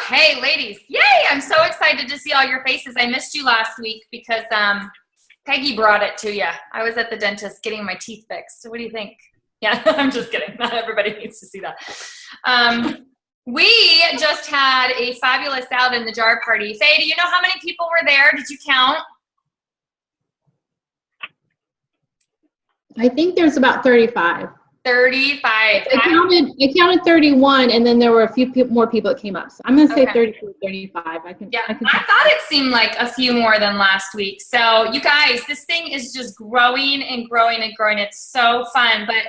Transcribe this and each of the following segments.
Hey, ladies. Yay! I'm so excited to see all your faces. I missed you last week because Peggy brought it to you. I was at the dentist getting my teeth fixed. So what do you think? Yeah, I'm just kidding. Not everybody needs to see that. We just had a fabulous Salad in the Jar party. Faye, do you know how many people were there? Did you count? I think there's about 35. 35. I counted 31, and then there were a few more people that came up. So I'm going to say 34, 35. I thought it seemed like a few more than last week. So you guys, this thing is just growing and growing and growing. It's so fun. But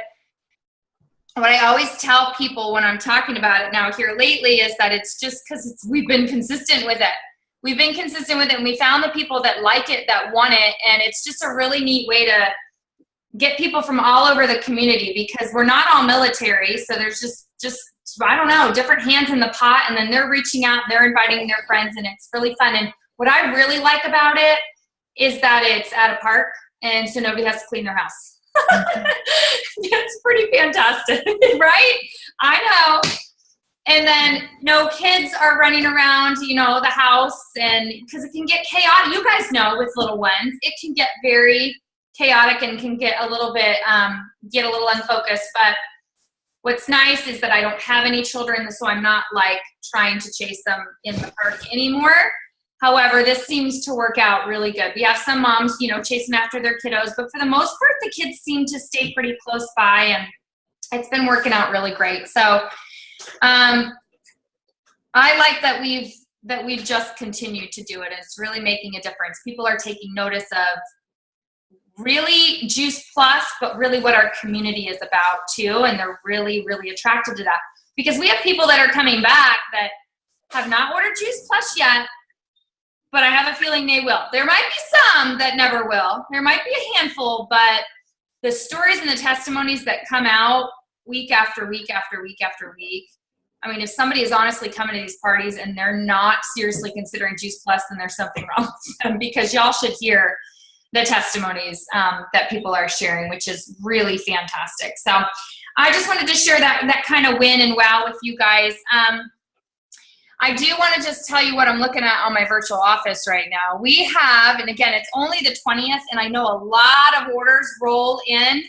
what I always tell people when I'm talking about it now here lately is that it's just because we've been consistent with it. We've been consistent with it, and we found the people that like it, that want it, and it's just a really neat way to get people from all over the community, because we're not all military, so there's just I don't know, different hands in the pot, and then they're reaching out, they're inviting their friends, and it's really fun. And what I really like about it is that it's at a park, and so nobody has to clean their house. It's pretty fantastic, right? I know. And then no kids are running around, the house, and because it can get chaotic. You guys know with little ones, it can get very chaotic and can get a little bit, get a little unfocused. But what's nice is that I don't have any children, so I'm not like trying to chase them in the park anymore. However, this seems to work out really good. We have some moms, chasing after their kiddos, but for the most part, the kids seem to stay pretty close by, and it's been working out really great. So I like that we've just continued to do it. It's really making a difference. People are taking notice of really Juice Plus, but really what our community is about too, and they're really, really attracted to that. Because we have people that are coming back that have not ordered Juice Plus yet, but I have a feeling they will. There might be some that never will. There might be a handful, but the stories and the testimonies that come out week after week after week after week, I mean, if somebody is honestly coming to these parties and they're not seriously considering Juice Plus, then there's something wrong with them, because y'all should hear the testimonies that people are sharing, which is really fantastic. So I just wanted to share that kind of win and wow with you guys. I do want to just tell you what I'm looking at on my virtual office right now. We have, and again, it's only the 20th, and I know a lot of orders roll in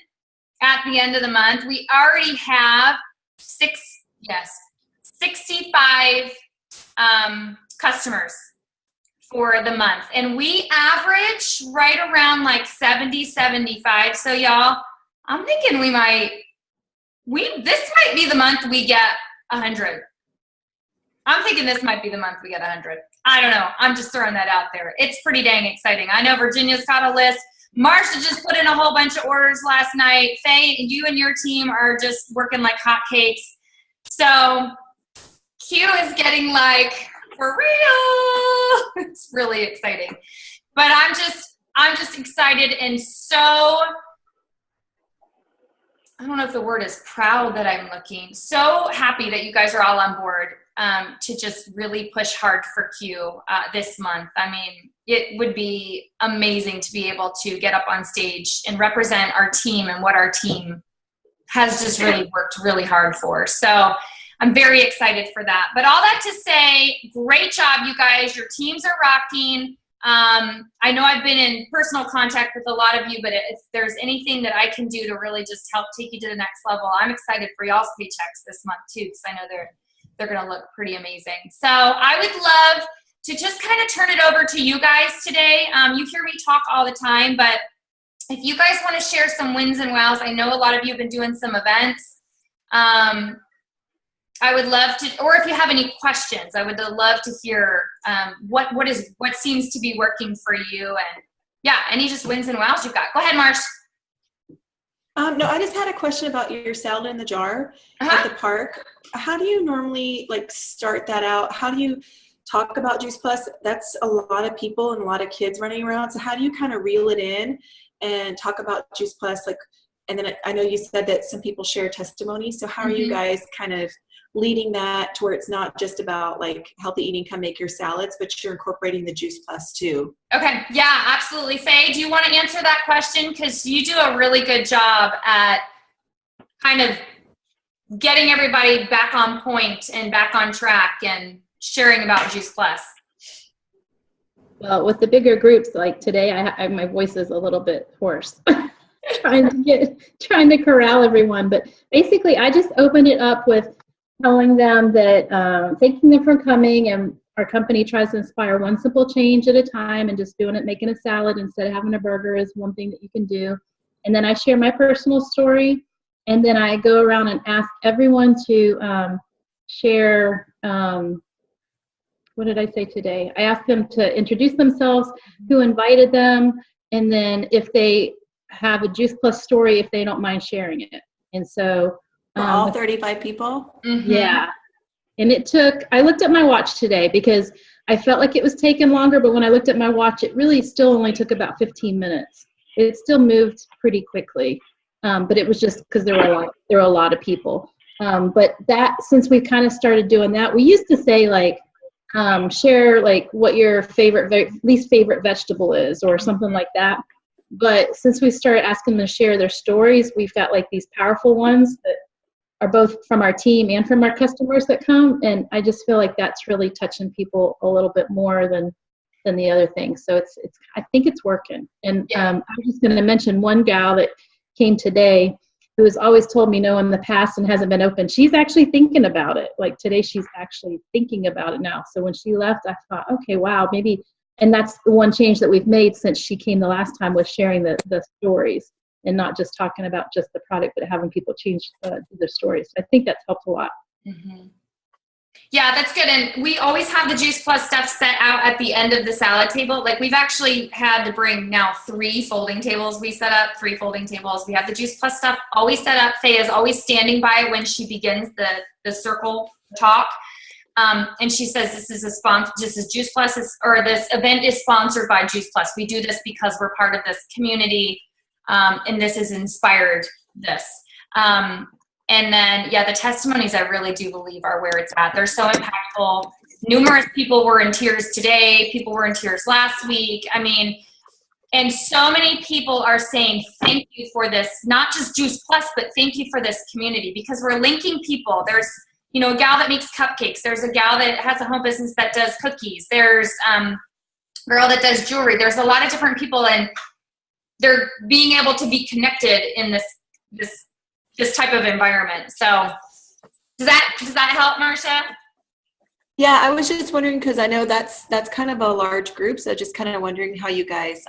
at the end of the month. We already have 65 customers for the month, and we average right around like 70, 75. So y'all, I'm thinking this might be the month we get 100. I'm thinking this might be the month we get 100. I don't know. I'm just throwing that out there. It's pretty dang exciting. I know Virginia's got a list. Marsha just put in a whole bunch of orders last night. Faye, you and your team are just working like hotcakes. So Q is getting like, for real. It's really exciting. But I'm just excited and so, I don't know if the word is proud that I'm looking. So happy that you guys are all on board to just really push hard for Q this month. I mean, it would be amazing to be able to get up on stage and represent our team and what our team has just really worked really hard for. So I'm very excited for that. But all that to say, great job, you guys. Your teams are rocking. I know I've been in personal contact with a lot of you, but if there's anything that I can do to really just help take you to the next level, I'm excited for y'all's paychecks this month too, because I know they're going to look pretty amazing. So I would love to just kind of turn it over to you guys today. You hear me talk all the time, but if you guys want to share some wins and wows, I know a lot of you have been doing some events. I would love to, or if you have any questions, I would love to hear what seems to be working for you, and yeah, any just wins and wows you've got. Go ahead, Marsh. No, I just had a question about your Salad in the Jar at the park. How do you normally start that out? How do you talk about Juice Plus? That's a lot of people and a lot of kids running around. So how do you kind of reel it in and talk about Juice Plus? And then I know you said that some people share testimonies. So how are you guys kind of leading that to where it's not just about healthy eating, come make your salads, but you're incorporating the Juice Plus too? Okay. Yeah, absolutely. Faye, do you want to answer that question? Because you do a really good job at kind of getting everybody back on point and back on track. And sharing about Juice Plus? Well, with the bigger groups, like today, my voice is a little bit hoarse, trying to corral everyone. But basically, I just opened it up with telling them that, thanking them for coming, and our company tries to inspire one simple change at a time, and just doing it, making a salad instead of having a burger is one thing that you can do. And then I share my personal story, and then I go around and ask everyone to share. What did I say today? I asked them to introduce themselves, who invited them, and then if they have a Juice Plus story, if they don't mind sharing it. And so for all 35 people? Mm-hmm. Yeah. And I looked at my watch today because I felt like it was taking longer, but when I looked at my watch, it really still only took about 15 minutes. It still moved pretty quickly. But it was just because there were a lot of people. But since we kind of started doing that, we used to say like, share like what your least favorite vegetable is or something like that. But since we started asking them to share their stories, we've got like these powerful ones that are both from our team and from our customers that come. And I just feel like that's really touching people a little bit more than the other things. So I think it's working. And I'm just going to mention one gal that came today who has always told me no in the past and hasn't been open. She's actually thinking about it. Like today, she's actually thinking about it now. So when she left, I thought, okay, wow, maybe. And that's the one change that we've made since she came the last time, was sharing the stories and not just talking about just the product, but having people change their stories. I think that's helped a lot. Mm-hmm. Yeah, that's good. And we always have the Juice Plus stuff set out at the end of the salad table. Like we've actually had to bring now 3 folding tables. We set up 3 folding tables. We have the Juice Plus stuff always set up. Faye is always standing by when she begins the circle talk. And she says, this is Juice Plus, or this event is sponsored by Juice Plus. We do this because we're part of this community, and this has inspired this. And then, the testimonies I really do believe are where it's at. They're so impactful. Numerous people were in tears today. People were in tears last week. I mean, and so many people are saying thank you for this, not just Juice Plus, but thank you for this community, because we're linking people. There's, a gal that makes cupcakes. There's a gal that has a home business that does cookies. There's a girl that does jewelry. There's a lot of different people, and they're being able to be connected in this type of environment. So does that help, Marcia? Yeah, I was just wondering, because I know that's kind of a large group, so just kind of wondering how you guys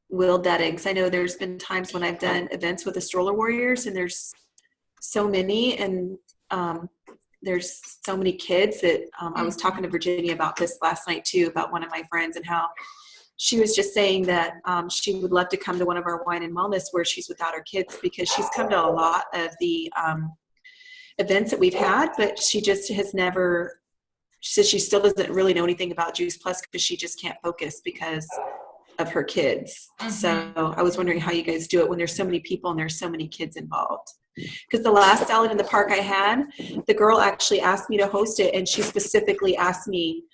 willed that in. Because I know there's been times when I've done events with the Stroller Warriors, and there's so many, and there's so many kids that I was talking to Virginia about this last night too, about one of my friends, and how she was just saying that she would love to come to one of our wine and wellness where she's without her kids, because she's come to a lot of the events that we've had, but she just has never, she says she still doesn't really know anything about Juice Plus because she just can't focus because of her kids. Mm-hmm. So I was wondering how you guys do it when there's so many people and there's so many kids involved. Because the last salad in the park I had, the girl actually asked me to host it, and she specifically asked me,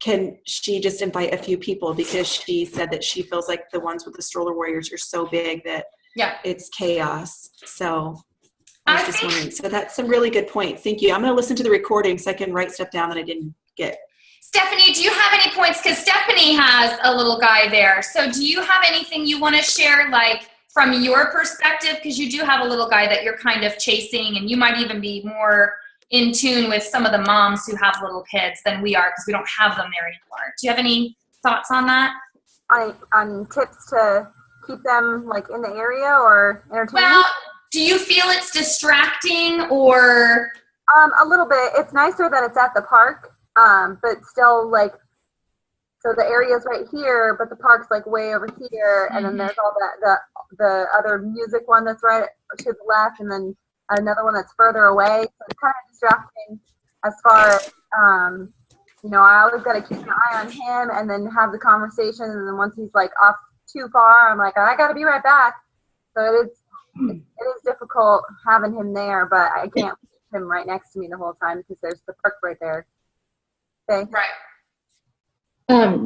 can she just invite a few people, because she said that she feels like the ones with the Stroller Warriors are so big that it's chaos. So I was just wondering. So that's some really good points. Thank you. I'm going to listen to the recording so I can write stuff down that I didn't get. Stephanie, do you have any points? Because Stephanie has a little guy there. So do you have anything you want to share, like from your perspective? Because you do have a little guy that you're kind of chasing, and you might even be more in tune with some of the moms who have little kids than we are, because we don't have them there anymore. Do you have any thoughts on that? On tips to keep them like in the area or entertaining? Well, do you feel it's distracting or? A little bit. It's nicer that it's at the park, but still like, so the area's right here, but the park's like way over here, and then there's all the other music one that's right to the left, and then another one that's further away. So it's kind of distracting as far as, I always got to keep an eye on him and then have the conversation. And then once he's like off too far, I'm like, I got to be right back. So it is difficult having him there, but I can't keep him right next to me the whole time because there's the park right there. Okay. Right.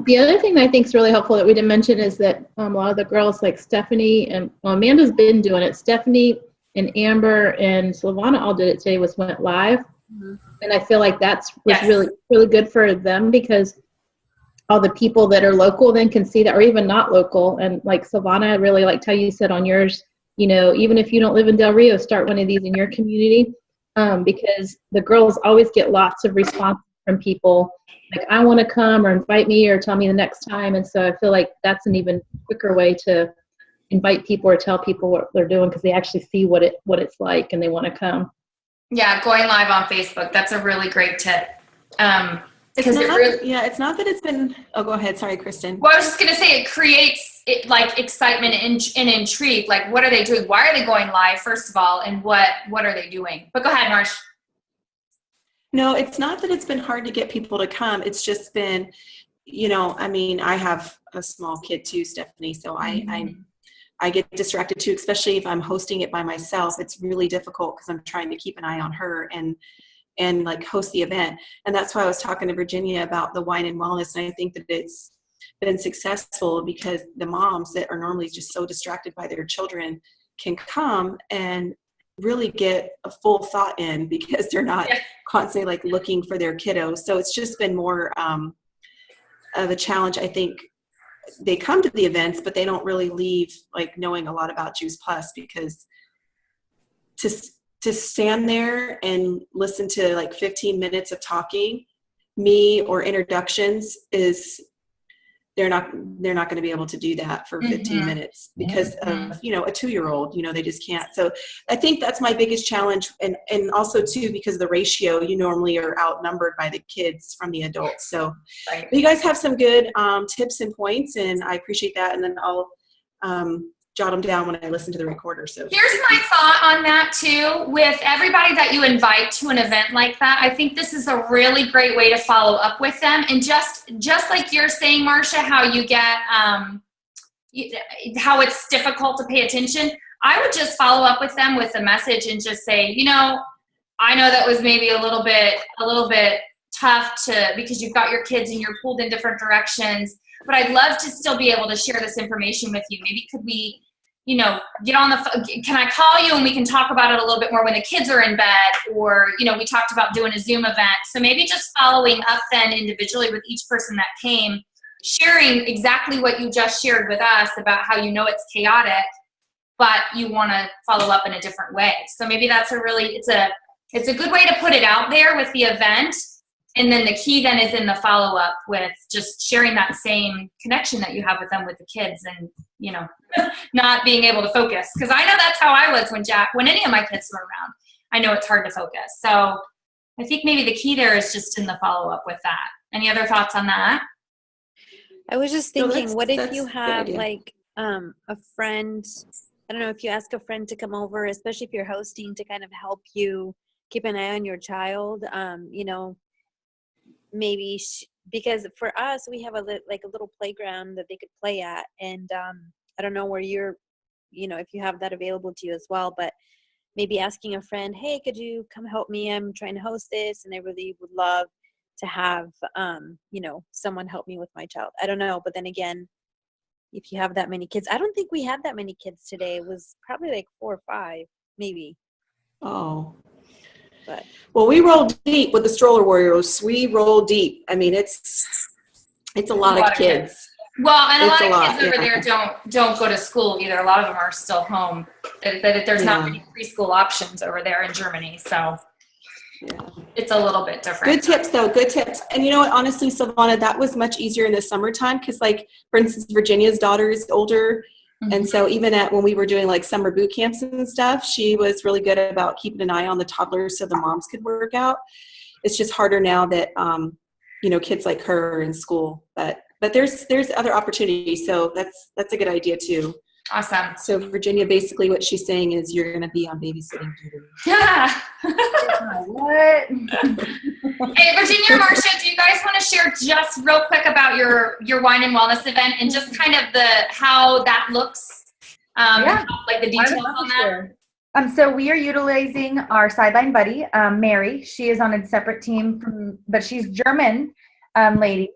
The other thing that I think is really helpful that we didn't mention is that a lot of the girls like Stephanie and Amanda's been doing it. Stephanie and Amber and Sylvana all did it today, went live. And I feel like was Yes. really, really good for them, because all the people that are local then can see that, or even not local. And like Silvana, I really liked how you said on yours, you know, even if you don't live in Del Rio, start one of these in your community, because the girls always get lots of responses from people like, I want to come, or invite me, or tell me the next time. And so I feel like that's an even quicker way to invite people or tell people what they're doing, because they actually see what it's like and they want to come. Yeah, going live on Facebook. That's a really great tip. Because it's not that it's been, oh, go ahead. Sorry, Kristen. Well, I was just going to say, it creates like excitement and intrigue. Like, what are they doing? Why are they going live, first of all? And what are they doing? But go ahead, Marsh. No, it's not that it's been hard to get people to come. It's just been, you know, I mean, I have a small kid too, Stephanie. So I get distracted too, especially if I'm hosting it by myself. It's really difficult because I'm trying to keep an eye on her and like host the event. And that's why I was talking to Virginia about the wine and wellness. And I think that it's been successful because the moms that are normally just so distracted by their children can come and really get a full thought in, because they're not constantly like looking for their kiddos. So it's just been more of a challenge. I think they come to the events, but they don't really leave like knowing a lot about Juice Plus, because to stand there and listen to like 15 minutes of talking, me, or introductions, is they're not going to be able to do that for 15 minutes because of, you know, a 2-year-old, you know, they just can't. So I think that's my biggest challenge. And also too, because of the ratio, you normally are outnumbered by the kids from the adults. So you guys have some good tips and points, and I appreciate that. And then I'll jot them down when I listen to the recorder. So here's my thought on that too. With everybody that you invite to an event like that, I think this is a really great way to follow up with them. And just like you're saying, Marcia, how you get how it's difficult to pay attention, I would just follow up with them with a message and just say, you know, I know that was maybe a little bit tough because you've got your kids and you're pulled in different directions, but I'd love to still be able to share this information with you. Maybe could we, you know, get on the phone? Can I call you and we can talk about it a little bit more when the kids are in bed? Or, you know, we talked about doing a Zoom event. So maybe just following up then individually with each person that came, sharing exactly what you just shared with us about how you know it's chaotic, but you want to follow up in a different way. So maybe that's it's a good way to put it out there with the event. And then the key then is in the follow-up with just sharing that same connection that you have with them with the kids, and, you know, not being able to focus. Because I know that's how I was when any of my kids were around. I know it's hard to focus. So I think maybe the key there is just in the follow-up with that. Any other thoughts on that? I was just thinking, what if you have like a friend, I don't know, if you ask a friend to come over, especially if you're hosting, to kind of help you keep an eye on your child, you know, maybe because for us, we have a little playground that they could play at. And I don't know where you're, you know, if you have that available to you as well, but maybe asking a friend, hey, could you come help me? I'm trying to host this and I really would love to have, you know, someone help me with my child. I don't know. But then again, if you have that many kids, I don't think we had that many kids today. It was probably like 4 or 5, maybe. Oh. But well, we roll deep with the Stroller Warriors. We roll deep. I mean, it's a lot of kids. Well, and a lot of kids over there don't go to school either. A lot of them are still home. There's not many preschool options over there in Germany, so it's a little bit different. Good tips, though. Good tips. And you know what? Honestly, Silvana, that was much easier in the summertime because, like, for instance, Virginia's daughter is older. Mm-hmm. And so even when we were doing like summer boot camps and stuff, she was really good about keeping an eye on the toddlers so the moms could work out. It's just harder now that, you know, kids like her are in school, but there's other opportunities. So that's a good idea too. Awesome. So Virginia, basically what she's saying is you're going to be on babysitting duty. Yeah. What? Hey, Virginia or Marcia, do you guys want to share just real quick about your wine and wellness event and just kind of how that looks? Like the details on that. So we are utilizing our sideline buddy, Mary. She is on a separate team, but she's German lady.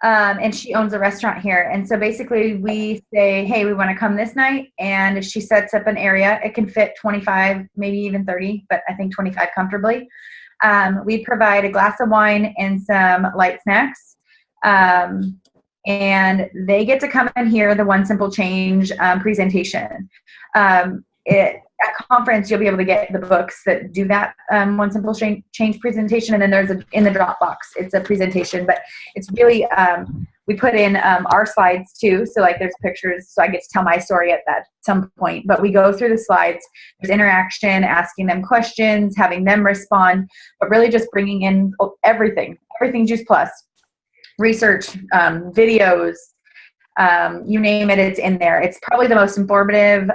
And she owns a restaurant here. And so basically we say, hey, we want to come this night. And she sets up an area. It can fit 25, maybe even 30, but I think 25 comfortably. We provide a glass of wine and some light snacks. And they get to come and hear the One Simple Change presentation. At conference, you'll be able to get the books that do that One Simple Change presentation, and then there's in the Dropbox, it's a presentation, but it's really, we put in our slides too, so like there's pictures, so I get to tell my story at some point, but we go through the slides, there's interaction, asking them questions, having them respond, but really just bringing in everything Juice Plus, research, videos, you name it, it's in there. It's probably the most informative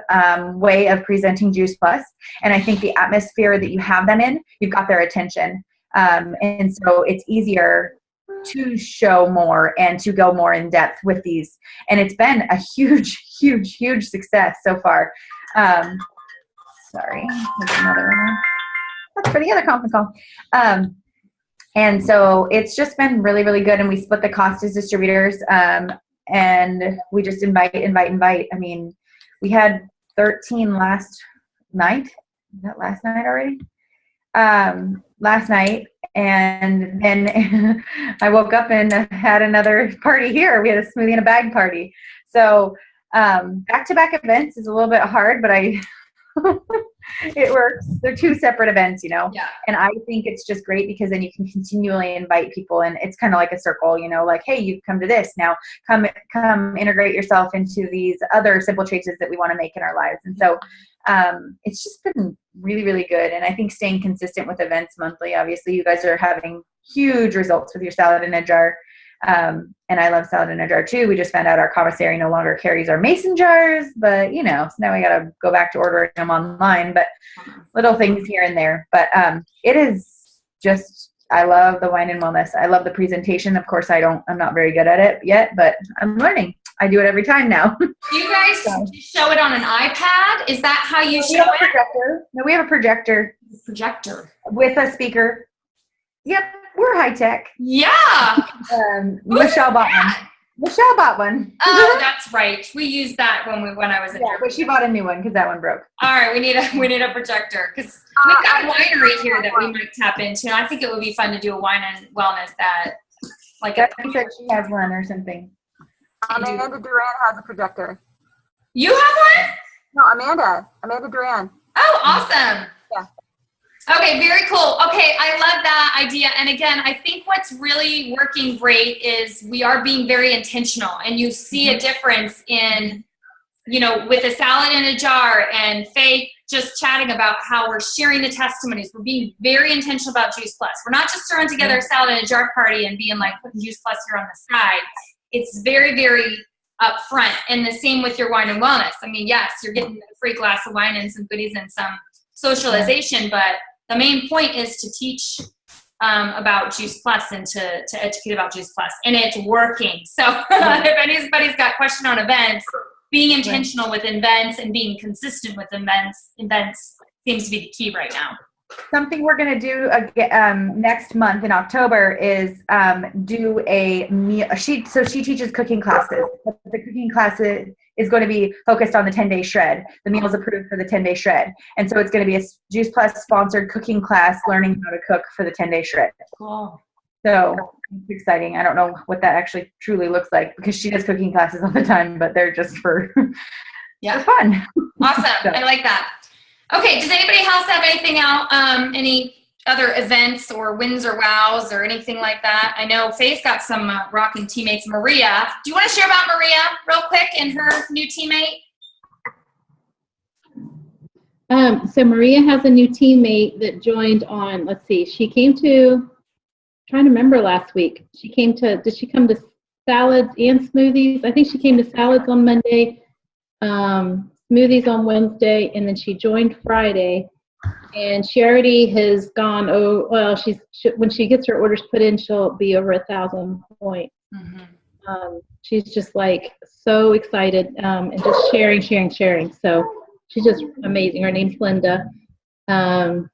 way of presenting Juice Plus. And I think the atmosphere that you have them in, you've got their attention. And so it's easier to show more and to go more in depth with these. And it's been a huge, huge, huge success so far. Sorry, there's another one. That's for the other conference call. And so it's just been really, really good. And we split the cost as distributors. And we just invite. I mean, we had 13 last night. Is that last night already? Last night. And then I woke up and had another party here. We had a smoothie in a bag party. So back-to-back events is a little bit hard, but it works. They're two separate events, Yeah. And I think it's just great because then you can continually invite people, and it's kind of like a circle, like, hey, you've come to this, now come integrate yourself into these other simple changes that we want to make in our lives. And so it's just been really, really good. And I think staying consistent with events monthly, obviously you guys are having huge results with your Salad in a Jar. And I love Salad in a Jar too. We just found out our commissary no longer carries our mason jars, but so now we got to go back to ordering them online, but little things here and there. But it is just, I love the Wine and Wellness. I love the presentation. Of course, I'm not very good at it yet, but I'm learning. I do it every time now. Do you guys show it on an iPad? Is that how you show it? Projector. No, we have a projector. Projector. With a speaker. Yep. We're high tech. Yeah. Michelle bought one. Michelle bought one. Oh, that's right. We used that when I was in. Yeah, but she bought a new one because that one broke. All right, we need a projector because we've got a winery here that we might tap into. And I think it would be fun to do a wine and wellness that, like, she said she has one or something. Amanda Duran has a projector. You have one? No, Amanda Duran. Oh, awesome. Yeah. Okay, very cool. Okay, I love that idea. And again, I think what's really working great is we are being very intentional, and you see a difference in, with a Salad in a Jar and Faye just chatting about how we're sharing the testimonies. We're being very intentional about Juice Plus. We're not just throwing together a Salad in a Jar party and being like putting Juice Plus here on the side. It's very, very upfront. And the same with your Wine and Wellness. I mean, yes, you're getting a free glass of wine and some goodies and some socialization, but the main point is to teach about Juice Plus and to educate about Juice Plus, and it's working. So if anybody's got a question on events, being intentional with events and being consistent with events seems to be the key right now. Something we're going to do next month in October is do a meal. She teaches cooking classes. The cooking class is going to be focused on the 10-day shred. The meal is approved for the 10-day shred. And so it's going to be a Juice Plus sponsored cooking class learning how to cook for the 10-day shred. Cool. So it's exciting. I don't know what that actually truly looks like because she does cooking classes all the time, but they're just for fun. Awesome. So. I like that. Okay, does anybody else have anything out, any other events or wins or wows or anything like that? I know Faye's got some rocking teammates. Maria, do you want to share about Maria real quick and her new teammate? So Maria has a new teammate that joined on, let's see, she came to, trying to remember last week. Did she come to salads and smoothies? I think she came to salads on Monday. Smoothies on Wednesday, and then she joined Friday, and she already has gone. When she gets her orders put in, she'll be over 1,000 points. Mm-hmm. She's just like so excited and just sharing. So she's just amazing. Her name's Linda. And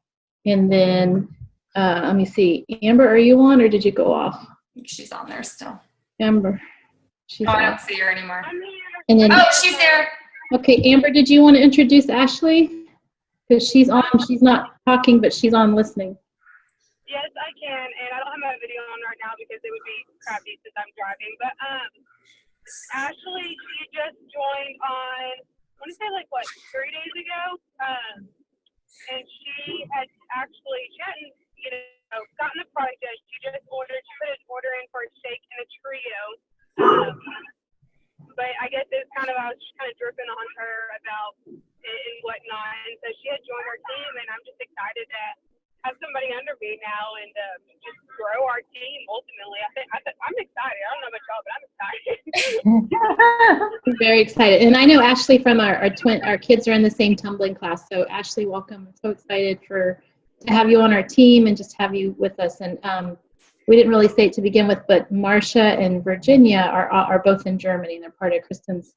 then let me see. Amber, are you on or did you go off? I think she's on there still. Amber. I don't see her anymore. And then, she's there. Okay, Amber, did you want to introduce Ashley? Because she's on. She's not talking, but she's on listening. Yes, I can, and I don't have my video on right now because it would be crappy since I'm driving. But Ashley, she just joined on, I want to say 3 days ago, and she hadn't, gotten the product yet. She put an order in for a shake and a trio. But I guess I was just kind of dripping on her about it and whatnot, and so she had joined our team, and I'm just excited to have somebody under me now and just grow our team ultimately. I'm excited. I don't know about y'all, but I'm excited. I'm very excited. And I know Ashley from our kids are in the same tumbling class. So Ashley, welcome. I'm so excited to have you on our team and just have you with us. And we didn't really say it to begin with, but Marcia and Virginia are both in Germany. They're part of Kristen's.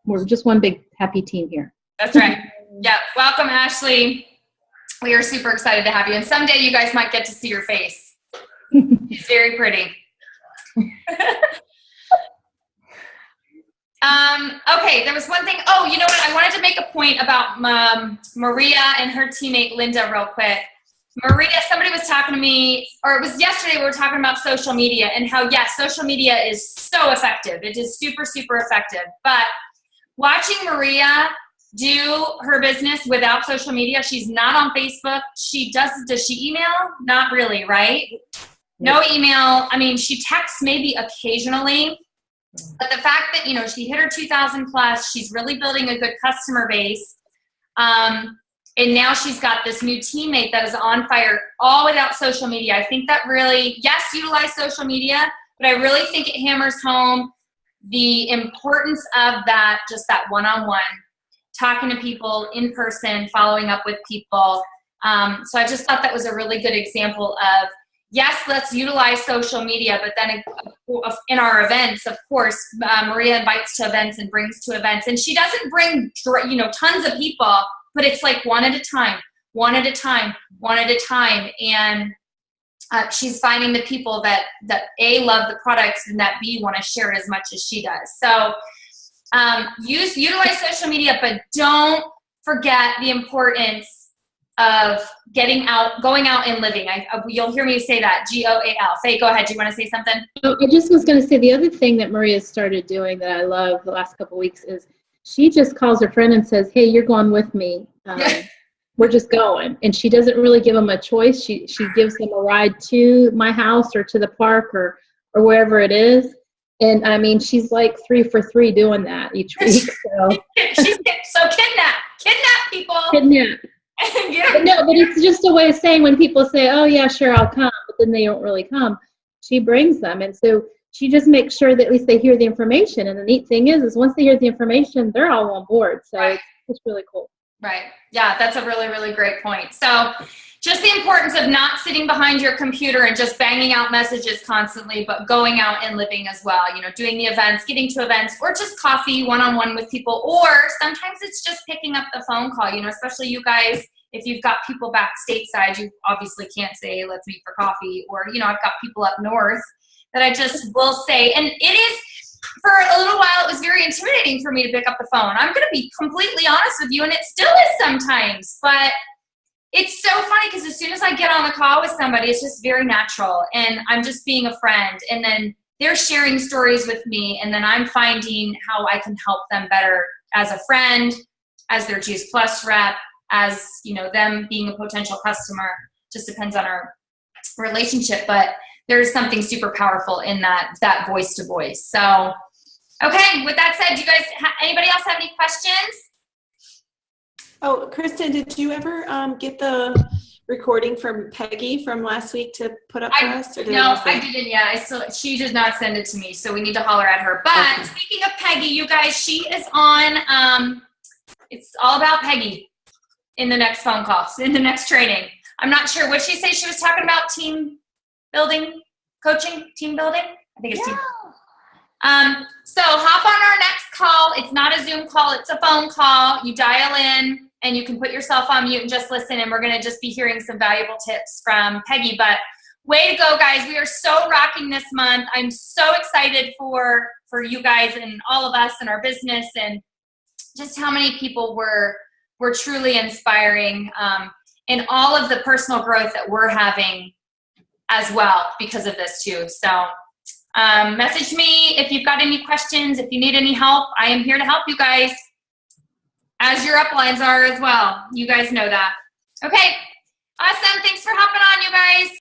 We're just one big happy team here. That's right. Yeah. Welcome, Ashley. We are super excited to have you. And someday you guys might get to see your face. It's very pretty. Okay, there was one thing. Oh, you know what? I wanted to make a point about Maria and her teammate Linda real quick. Maria, somebody was talking to me, or it was yesterday, we were talking about social media and how, yes, social media is so effective. It is super, super effective. But watching Maria do her business without social media, she's not on Facebook. Does she email? Not really, right? No email. I mean, she texts maybe occasionally. But the fact that, she hit her 2,000 plus, she's really building a good customer base. And now she's got this new teammate that is on fire all without social media. I think that really, yes, utilize social media, but I really think it hammers home the importance of that one-on-one, talking to people in person, following up with people. So I just thought that was a really good example of, yes, let's utilize social media, but then in our events, of course, Maria invites to events and brings to events. And she doesn't bring, tons of people, but it's like one at a time. And she's finding the people that A, love the product, and that B, want to share it as much as she does. So utilize social media, but don't forget the importance of going out and living. You'll hear me say that, GOAL. Faye, go ahead. Do you want to say something? I just was going to say the other thing that Maria started doing that I love the last couple of weeks is she just calls her friend and says, hey, you're going with me. We're just going. And she doesn't really give them a choice. She gives them a ride to my house or to the park or wherever it is. And I mean, she's like 3 for 3 doing that each week. So kidnap people. Kidnap. No, but it's just a way of saying when people say, oh yeah, sure, I'll come, but then they don't really come. She brings them. And so she just makes sure that at least they hear the information. And the neat thing is once they hear the information, they're all on board. So right. It's really cool. Right. Yeah, that's a really, really great point. So just the importance of not sitting behind your computer and just banging out messages constantly, but going out and living as well, doing the events, getting to events, or just coffee one-on-one with people. Or sometimes it's just picking up the phone call, especially you guys, if you've got people back stateside, you obviously can't say, let's meet for coffee. Or, I've got people up north that I just will say, and it is, for a little while, it was very intimidating for me to pick up the phone. I'm going to be completely honest with you, and it still is sometimes. But it's so funny because as soon as I get on the call with somebody, it's just very natural, and I'm just being a friend. And then they're sharing stories with me, and then I'm finding how I can help them better as a friend, as their Juice Plus rep, as them being a potential customer. Just depends on our relationship, but there's something super powerful in that voice to voice. So, okay, with that said, do you guys, anybody else have any questions? Oh, Kristen, did you ever get the recording from Peggy from last week to put up for us? No, I didn't yet. She did not send it to me, so we need to holler at her. But okay. Speaking of Peggy, you guys, she is on, it's all about Peggy in the next phone call, in the next training. I'm not sure. What she say? She was talking about team building, coaching, team building? I think it's team. So hop on our next call. It's not a Zoom call. It's a phone call. You dial in and you can put yourself on mute and just listen. And we're going to just be hearing some valuable tips from Peggy. But way to go, guys. We are so rocking this month. I'm so excited for you guys and all of us and our business and just how many people we're truly inspiring. And all of the personal growth that we're having as well because of this too. So message me if you've got any questions, if you need any help. I am here to help you guys, as your uplines are as well. You guys know that. Okay, awesome. Thanks for hopping on, you guys.